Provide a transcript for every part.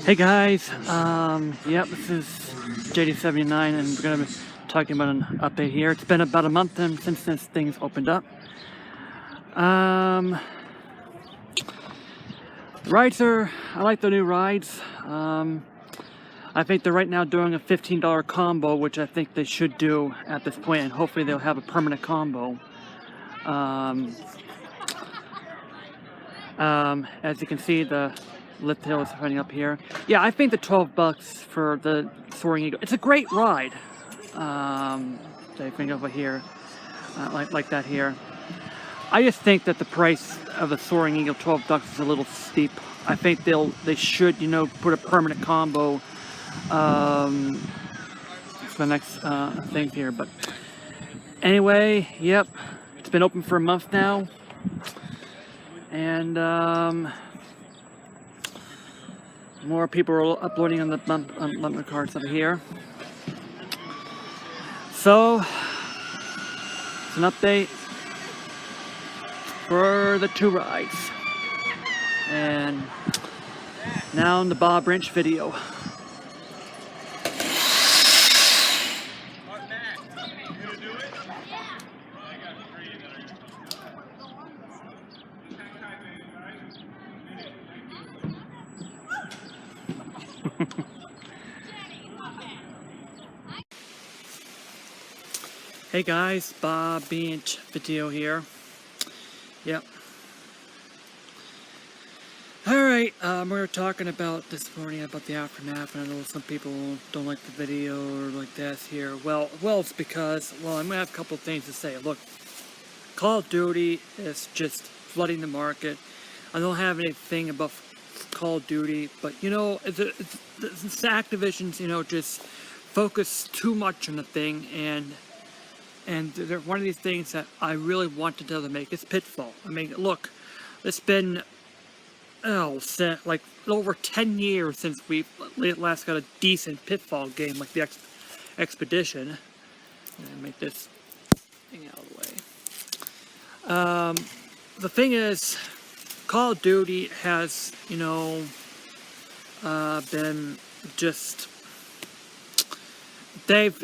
Hey guys, yep, this is JD79 and we're going to be talking about an update here. It's been about a month since this thing's opened up. The rides I like the new rides. I think they're right now doing a $15 combo, which I think they should do at this point, and hopefully they'll have a permanent combo. As you can see, the lift hill is running up here. Yeah, I think the $12 for the Soaring Eagle, it's a great ride. They bring over here, like that here. I just think that the price of the Soaring Eagle $12 is a little steep. I think they should, you know, put a permanent combo for the next thing here. But anyway, yep, it's been open for a month now, and more people are uploading on the bumper cards over here. So it's an update for the two rides. And now in the Bob Wrench video. Hey guys, Bob Bench video here. Yep. Alright, we're talking about this morning about the aftermath, and I know some people don't like the video or like this here. Well, it's because, well, I'm gonna have a couple of things to say. Look, Call of Duty is just flooding the market. I don't have anything about Call of Duty, but you know, it's Activision's, you know, just focus too much on the thing, and they're one of these things that I really wanted to make is Pitfall. I mean, look, it's been like over 10 years since we last got a decent Pitfall game like the Expedition. And make this thing out of the way. The thing is, Call of Duty has, you know, been just... they've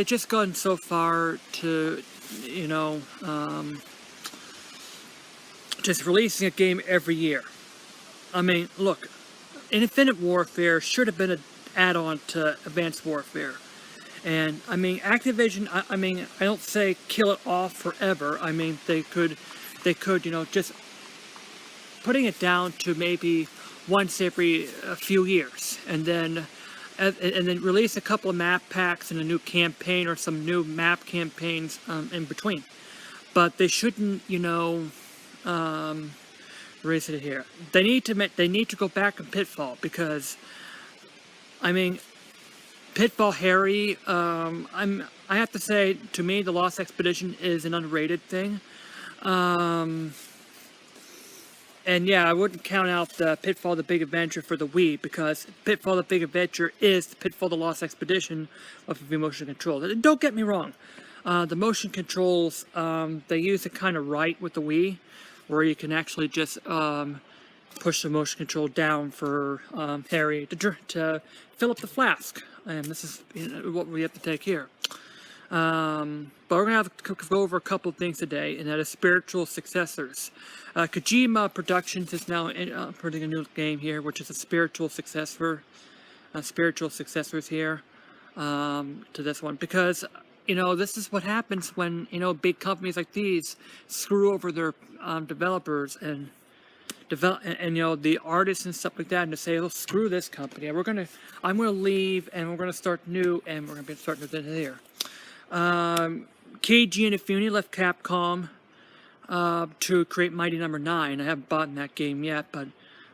just gone so far to, you know, just releasing a game every year. I mean, look, Infinite Warfare should have been an add-on to Advanced Warfare. And, I mean, Activision, I mean, I don't say kill it off forever. I mean, they could, you know, just putting it down to maybe once every few years. And then release a couple of map packs and a new campaign or some new map campaigns in between. But they shouldn't, you know, erase it here. They need to go back on Pitfall, because, I mean, Pitfall Harry, I have to say, to me, the Lost Expedition is an underrated thing. And yeah, I wouldn't count out the Pitfall the Big Adventure for the Wii, because Pitfall the Big Adventure is Pitfall the Lost Expedition with the motion control. Don't get me wrong, the motion controls, they use it kind of right with the Wii, where you can actually just push the motion control down for Harry to fill up the flask. And this is, you know, what we have to take here. But we're going to have to go over a couple of things today, and that is Spiritual Successors. Kajima Productions is now putting a new game here, which is a Spiritual Successor. Spiritual Successors here to this one, because, you know, this is what happens when, you know, big companies like these screw over their developers and you know, the artists and stuff like that, and to say, oh, screw this company, I'm gonna leave, and we're gonna start new, and we're gonna be starting with here. Keiji Inafune left Capcom to create Mighty No. 9. I haven't bought that game yet, but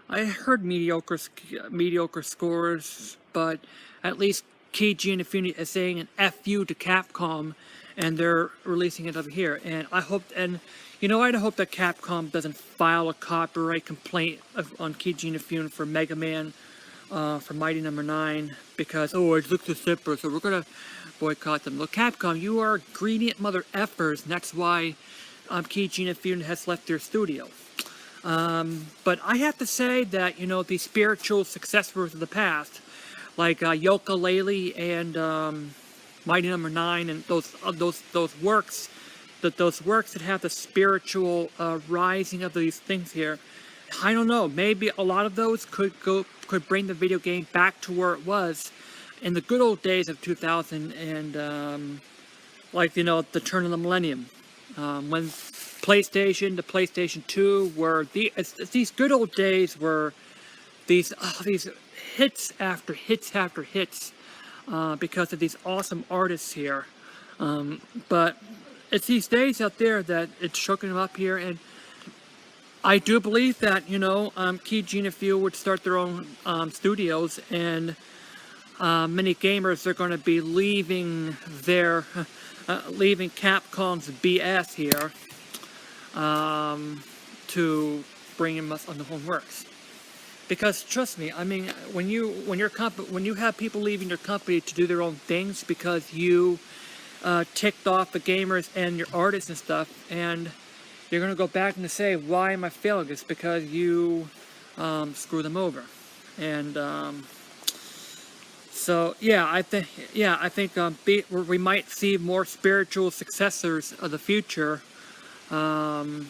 I heard mediocre scores. But at least Keiji Inafune is saying an FU to Capcom, and they're releasing it over here. And I hope, and you know, I hope that Capcom doesn't file a copyright complaint on Keiji Inafune for Megaman, for Mighty No. 9, because, oh, it looks too simple, so we're gonna boycott them. Look, Capcom, you are greedy mother effers, and that's why Keiji Inafune has left their studio. But I have to say that, you know, the spiritual successors of the past, like Yooka-Laylee and Mighty Number 9, and those works, those works that have the spiritual rising of these things here. I don't know. Maybe a lot of those could bring the video game back to where it was in the good old days of 2000 and like, you know, the turn of the millennium, when PlayStation, the PlayStation 2 were these good old days were these hits after hits after hits because of these awesome artists here. But it's these days out there that it's choking them up here, and I do believe that, you know, Keiji Inafune would start their own studios, and many gamers are going to be leaving their leaving Capcom's BS here to bring in us on the home works. Because trust me, I mean, when you have people leaving your company to do their own things because you ticked off the gamers and your artists and stuff, and you're going to go back and say, why am I failing? It's because you screw them over. And so yeah, I think we might see more spiritual successors of the future. And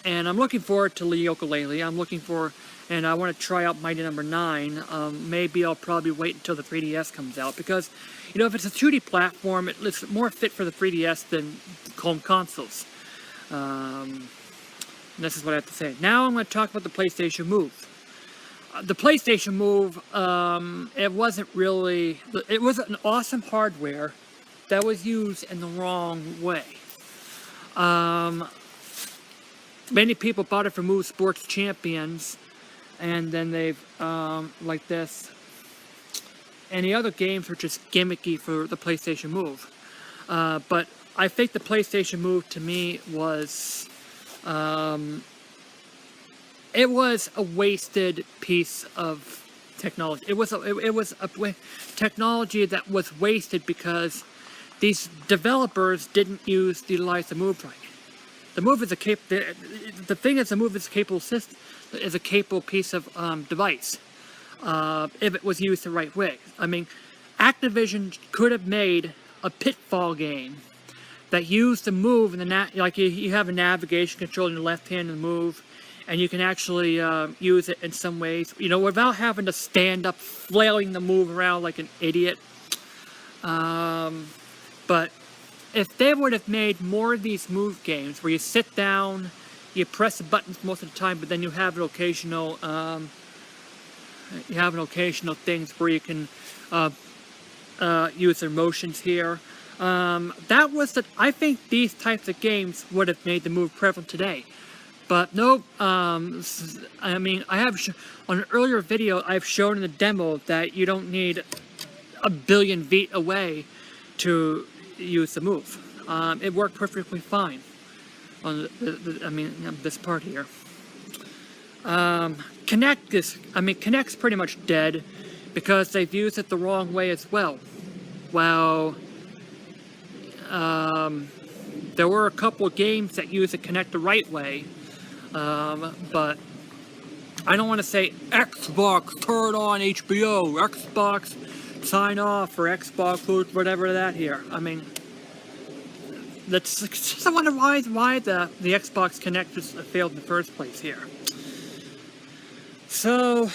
I'm looking forward to Yooka-Laylee. I'm looking for, and I want to try out Mighty Number 9. Maybe I'll probably wait until the 3DS comes out, because, you know, if it's a 2D platform, it's more fit for the 3DS than home consoles. This is what I have to say. Now I'm going to talk about the PlayStation Move. The PlayStation Move, it wasn't really, it was an awesome hardware that was used in the wrong way. Many people bought it for Move Sports Champions, and then they've, like this, and the other games were just gimmicky for the PlayStation Move. But I think the PlayStation Move, to me, was, it was a wasted piece of technology. It was a technology that was wasted because these developers didn't utilize the Move right. The Move is the thing is, the Move is a capable system, is a capable piece of device if it was used the right way. I mean, Activision could have made a Pitfall game that used the Move and like you have a navigation control in the left hand and the Move, and you can actually use it in some ways, you know, without having to stand up flailing the Move around like an idiot. But if they would have made more of these Move games where you sit down, you press the buttons most of the time, but then you have an occasional things where you can use their motions here. That was I think these types of games would have made the Move prevalent today. But nope. I mean, I have on an earlier video I've shown in the demo that you don't need a billion feet away to use the Move. It worked perfectly fine on this part here. Kinect's pretty much dead because they've used it the wrong way as well. Well, there were a couple of games that used the Kinect the right way, but I don't want to say Xbox turn on HBO, Xbox sign off for Xbox, whatever that here. I mean, that's just, I wonder why the Xbox Kinect just failed in the first place here. So,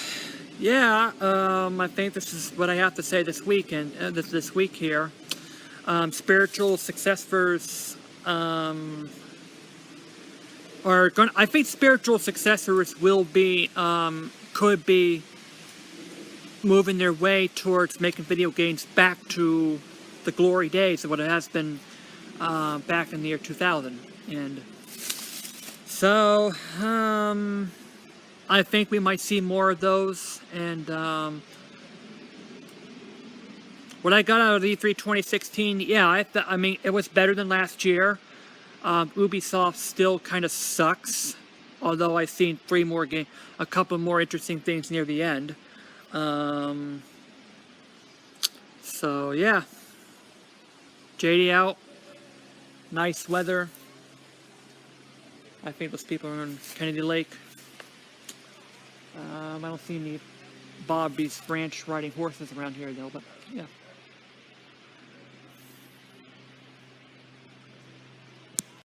yeah, I think this is what I have to say this week and this week here. Spiritual successors I think spiritual successors will be could be moving their way towards making video games back to the glory days of what it has been back in the year 2000. And so I think we might see more of those. And what I got out of E3 2016, yeah, I mean, it was better than last year. Ubisoft still kind of sucks, although I've seen a couple more interesting things near the end. So yeah, JD out, nice weather, I think those people are in Kennedy Lake. I don't see any Bobby's Ranch riding horses around here though, but yeah.